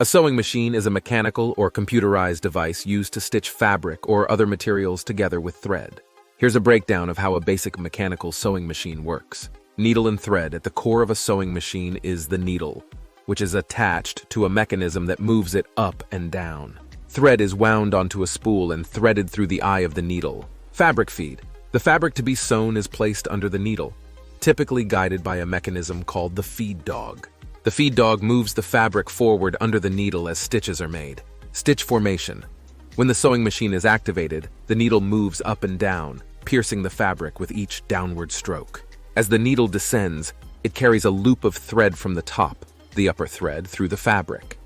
A sewing machine is a mechanical or computerized device used to stitch fabric or other materials together with thread. Here's a breakdown of how a basic mechanical sewing machine works. Needle and thread. At the core of a sewing machine is the needle, which is attached to a mechanism that moves it up and down. Thread is wound onto a spool and threaded through the eye of the needle. Fabric feed. The fabric to be sewn is placed under the needle, typically guided by a mechanism called the feed dog. The feed dog moves the fabric forward under the needle as stitches are made. Stitch formation. When the sewing machine is activated, the needle moves up and down, piercing the fabric with each downward stroke. As the needle descends, it carries a loop of thread from the top, the upper thread, through the fabric.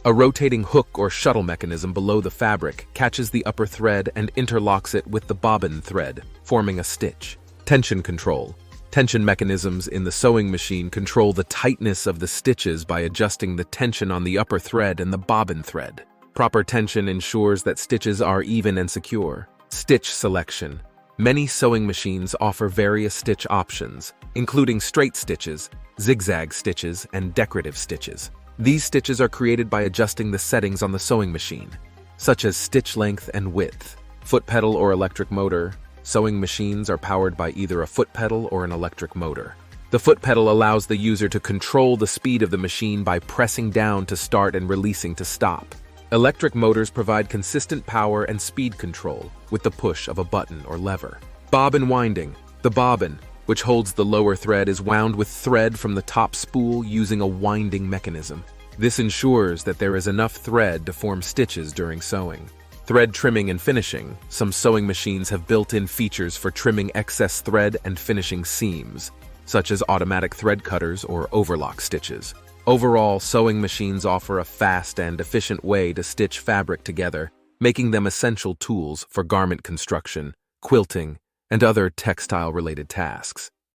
A rotating hook or shuttle mechanism below the fabric catches the upper thread and interlocks it with the bobbin thread, forming a stitch. Tension control. Tension mechanisms in the sewing machine control the tightness of the stitches by adjusting the tension on the upper thread and the bobbin thread. Proper tension ensures that stitches are even and secure. Stitch selection. Many sewing machines offer various stitch options, including straight stitches, zigzag stitches, and decorative stitches. These stitches are created by adjusting the settings on the sewing machine, such as stitch length and width. Foot pedal or electric motor. Sewing machines are powered by either a foot pedal or an electric motor. The foot pedal allows the user to control the speed of the machine by pressing down to start and releasing to stop. Electric motors provide consistent power and speed control with the push of a button or lever. Bobbin winding. The bobbin, which holds the lower thread, is wound with thread from the top spool using a winding mechanism. This ensures that there is enough thread to form stitches during sewing. Thread trimming and finishing. Some sewing machines have built-in features for trimming excess thread and finishing seams, such as automatic thread cutters or overlock stitches. Overall, sewing machines offer a fast and efficient way to stitch fabric together, making them essential tools for garment construction, quilting, and other textile-related tasks.